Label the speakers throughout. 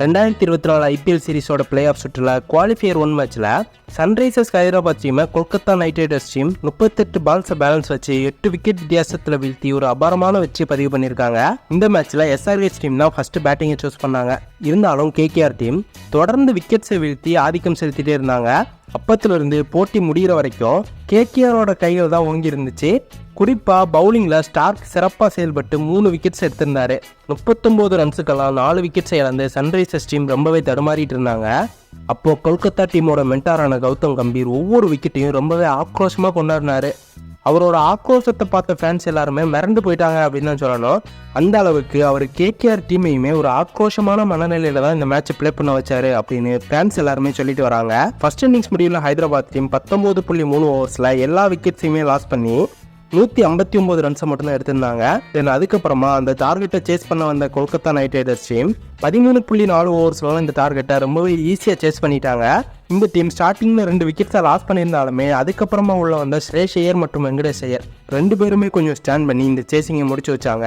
Speaker 1: 2024 IPL சீரிஸோட play off சுற்றுல qualifier 1 மேட்ச்சில் சன்ரைசர்ஸ் ஹைதராபாத் டீமை கொல்கத்தா நைட் ரைடர்ஸ் டீம் 38 பால்ஸை பேலன்ஸ் வச்சு 8 விக்கெட் வித்தியாசத்தில் வீழ்த்தி ஒரு அபாரமான வெற்றி பதிவு பண்ணியிருக்காங்க. இந்த மேட்ச்சில் SRH டீம் தான் ஃபர்ஸ்ட் பேட்டிங்கை சூஸ் பண்ணாங்க. இருந்தாலும் KKR டீம் தொடர்ந்து விக்கெட்ஸை வீழ்த்தி ஆதிக்கம் செலுத்திட்டே இருந்தாங்க. அப்பத்திலிருந்து போட்டி முடிகிற வரைக்கும் KKRோட கைகள் தான் ஓங்கி இருந்துச்சு. குறிப்பாக பவுலிங்கில் ஸ்டார்க் சிறப்பாக செயல்பட்டு 3 விக்கெட்ஸ் எடுத்திருந்தாரு. 39 ரன்ஸுக்கெல்லாம் 4 விக்கெட்ஸை இழந்து சன்ரைசர்ஸ் டீம் ரொம்பவே தடுமாறிட்டு இருந்தாங்க. அப்போது கொல்கத்தா டீமோட மென்டாரான கௌதம் கம்பீர் ஒவ்வொரு விக்கெட்டையும் ரொம்பவே ஆக்ரோஷமாக கொண்டாடினார். அவரோட ஆக்ரோஷத்தை பார்த்த ஃபேன்ஸ் எல்லாருமே மிரண்டு போயிட்டாங்க அப்படின்னு தான் சொல்லணும். அந்த அளவுக்கு அவர் KKR டீமையுமே ஒரு ஆக்ரோஷமான மனநிலையில தான் இந்த மேட்சை ப்ளே பண்ண வச்சாரு அப்படின்னு ஃபேன்ஸ் எல்லாருமே சொல்லிட்டு வராங்க. ஃபர்ஸ்ட் இன்னிங்ஸ் முடிவில் ஹைதராபாத் டீம் 19.3 ஓவர்ஸில் எல்லா விக்கெட்ஸையுமே லாஸ் பண்ணி 159 ரன்ஸை மட்டும்தான் எடுத்திருந்தாங்க. தென் அதுக்கப்புறமா அந்த டார்கெட்டை சேஸ் பண்ண வந்த கொல்கத்தா நைட் ரைடர்ஸ் டீம் 13.4 ஓவர்ஸ்லாம் இந்த டார்கெட்டை ரொம்பவே ஈஸியாக சேஸ் பண்ணிட்டாங்க. இந்த டீம் ஸ்டார்டிங்கில் 2 விக்கெட்ஸை லாஸ் பண்ணியிருந்தாலுமே அதுக்கப்புறமா உள்ள வந்த ஸ்ரேஷ் ஐயர் மற்றும் வெங்கடேஷ் ஐயர் 2 பேருமே கொஞ்சம் ஸ்டாண்ட் பண்ணி இந்த சேசிங்கை முடிச்சு வச்சாங்க.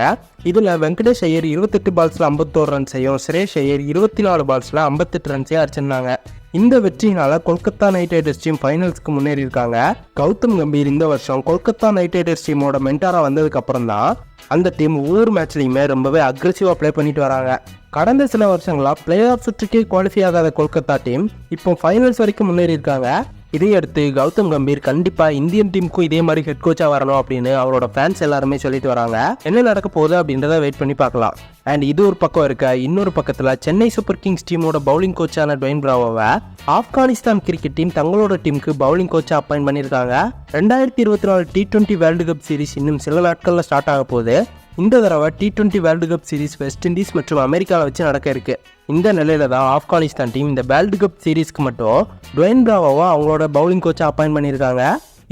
Speaker 1: இதில் வெங்கடேஷ் ஐயர் 28 பால்ஸில் 51 ரன்ஸையும் ஸ்ரேஷ் ஐயர் 24 பால்ஸில் 58 ரன்ஸையும் அடிச்சிருந்தாங்க. இந்த வெற்றியினால கொல்கத்தா நைட் ரைடர்ஸ் டீம் ஃபைனல்ஸ்க்கு முன்னேறி இருக்காங்க. கௌதம் கம்பீர் இந்த வருஷம் கொல்கத்தா நைட் ரைடர்ஸ் டீமோட மென்டாரா வந்ததுக்கு அப்புறம் தான் அந்த டீம் ஒவ்வொரு மேட்ச்லையுமே ரொம்பவே அக்ரெசிவாக ப்ளே பண்ணிட்டு வராங்க. கடந்த சில வருஷங்களாக பிளே ஆஃப் சுற்றுக்கே குவாலிஃபை ஆகாத கொல்கத்தா டீம் இப்போ ஃபைனல்ஸ் வரைக்கும் முன்னேறி இருக்காங்க. இதையடுத்து கௌதம் கம்பீர் கண்டிப்பாக இந்தியன் டீமுக்கும் இதே மாதிரி ஹெட் கோச்சாக வரணும் அப்படின்னு அவரோட ஃபேன்ஸ் எல்லாருமே சொல்லிட்டு வராங்க. என்ன நடக்க போகுது அப்படின்றத வெயிட் பண்ணி பார்க்கலாம். அண்ட் இது ஒரு பக்கம் இருக்க, இன்னொரு பக்கத்தில் சென்னை சூப்பர் கிங்ஸ் டீமோட பவுலிங் கோச்சான டுவைன் பிராவோவை ஆப்கானிஸ்தான் கிரிக்கெட் டீம் தங்களோட டீமுக்கு பவுலிங் கோச்சாக அப்பாயின்ட் பண்ணியிருக்காங்க. 2024 T20 வேர்ல்டு கப் சீரிஸ் இன்னும் சில நாட்களில் ஸ்டார்ட் ஆக போகுது. இந்த தடவை T20 world cup series west Indies மற்றும் அமெரிக்காவை வச்சு நடக்க இருக்கு. இந்த நிலையில தான் ஆப்கானிஸ்தான் டீம் இந்த வேர்ல்டு கப் சீரிஸ்க்கு மட்டும் டுவைன் பிராவோவை அவங்களோட பவுலிங் கோச்சை அப்பாயின்ட் பண்ணியிருக்காங்க.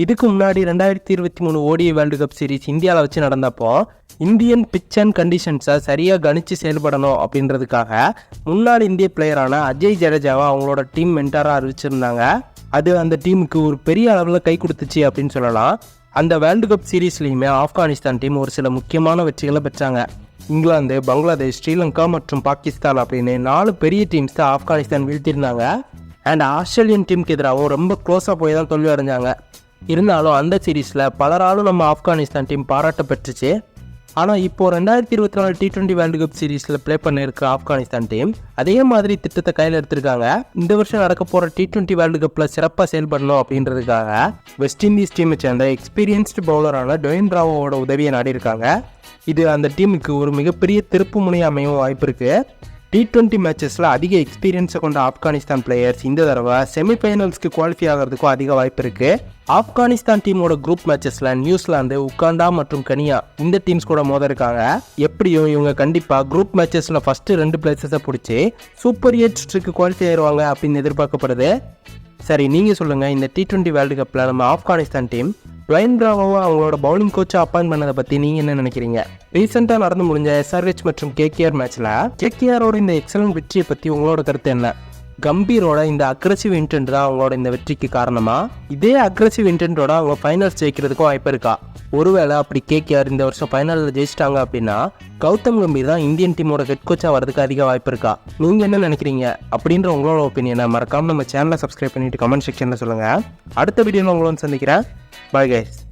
Speaker 1: இதுக்கு முன்னாடி 2023 ODI வேர்ல்டு கப் சீரிஸ் இந்தியாவில் வச்சு நடந்தப்போ இந்தியன் பிச் அண்ட் கண்டிஷன்ஸை சரியாக கணிச்சு செயல்படணும் அப்படின்றதுக்காக முன்னாள் இந்திய பிளேயரான அஜய் ஜடேஜாவை அவங்களோட டீம் மென்டாராக அறிவிச்சிருந்தாங்க. அது அந்த டீமுக்கு ஒரு பெரிய அளவில் கை கொடுத்துச்சு அப்படின்னு சொல்லலாம். அந்த வேர்ல்டு கப் சீரீஸ்லையுமே ஆப்கானிஸ்தான் டீம் ஒரு சில முக்கியமான வெற்றிகளை பெற்றாங்க. இங்கிலாந்து, பங்களாதேஷ், ஸ்ரீலங்கா மற்றும் பாகிஸ்தான் அப்படின்னு 4 பெரிய டீம்ஸ் தான் ஆப்கானிஸ்தான் வீழ்த்திருந்தாங்க. அண்ட் ஆஸ்திரேலியன் டீமுக்கு எதிராகவும் ரொம்ப க்ளோஸாக போய் தான் தோல்வி அடைஞ்சாங்க. இருந்தாலும் அந்த சீரீஸில் பலராலும் நம்ம ஆப்கானிஸ்தான் டீம் பாராட்ட பெற்றுச்சு. ஆனால் இப்போது 2024 T20 வேர்ல்டு கப் சீரீஸில் ப்ளே பண்ணியிருக்க ஆப்கானிஸ்தான் டீம் அதே மாதிரி திட்டத்தை கையில் எடுத்திருக்காங்க. இந்த வருஷம் நடக்க போகிற T20 வேர்ல்டு கப்பில் சிறப்பாக செயல்படணும் அப்படின்றதுக்காக வெஸ்ட் இண்டீஸ் டீமை சேர்ந்த எக்ஸ்பீரியன்ஸ்டு பவுலரான டுவைன் பிராவோட உதவியை நாடியிருக்காங்க. இது அந்த டீமுக்கு ஒரு மிகப்பெரிய திருப்பு முனை அமையும் வாய்ப்பு இருக்குது. T20 மேட்சஸில் அதிக எக்ஸ்பீரியன்ஸை கொண்ட ஆப்கானிஸ்தான் பிளேயர்ஸ் இந்த தடவை செமிஃபைனல்ஸ்க்கு குவாலிஃபை ஆகிறதுக்கும் அதிக வாய்ப்பு இருக்குது. ஆப்கானிஸ்தான் டீமோட குரூப் மேட்சஸில் நியூசிலாந்து, உகாண்டா மற்றும் கனியா இந்த டீம்ஸ் கூட மோத இருக்காங்க. எப்படியும் இவங்க கண்டிப்பாக குரூப் மேட்சஸில் ஃபஸ்ட்டு 2 பிளேசஸை பிடிச்சி சூப்பர் 8 சுற்றுக்கு குவாலிஃபை ஆயிடுவாங்க அப்படின்னு எதிர்பார்க்கப்படுது. சரி, நீங்கள் சொல்லுங்கள், இந்த T20 வேர்ல்டு கப்பில் நம்ம ஆப்கானிஸ்தான் டீம் டுவைன் பிராவோவை அவங்களோட பவுலிங் கோச்சை அப்பாயின்ட் பண்ணதை பற்றி நீங்கள் என்ன நினைக்கிறீங்க? ரீசெண்டாக நடந்து முடிஞ்ச SRH மற்றும் KKR மேட்ச்சில் KKRோட இந்த எக்ஸலன்ட் வெற்றியை பற்றி உங்களோட கருத்து என்ன? கம்பீரோட இந்த அக்ரெசிவ் இன்டென்ட் தான் அவங்களோட இந்த வெற்றிக்கு காரணமா? இதே அக்ரெசிவ் இன்டென்ட்டோட அவங்க ஃபைனல்ஸ் ஜெயிக்கிறதுக்கும் வாய்ப்பு இருக்கா? ஒருவேளை அப்படி KKR இந்த வருஷம் ஃபைனலில் ஜெயிச்சிட்டாங்க அப்படின்னா கௌதம் கம்பீர் தான் இந்தியன் டீமோட ஹெட் கோச்சாக வரதுக்கு அதிக வாய்ப்பு இருக்கா? நீங்கள் என்ன நினைக்கிறீங்க அப்படின்ற உங்களோட ஒப்பீனியனை மறக்காமல் நம்ம சேனலை சப்ஸ்கிரைப் பண்ணிவிட்டு கமெண்ட் செக்ஷனில் சொல்லுங்கள். அடுத்த வீடியோவில் உங்களோட சந்திக்கிறேன். Bye guys.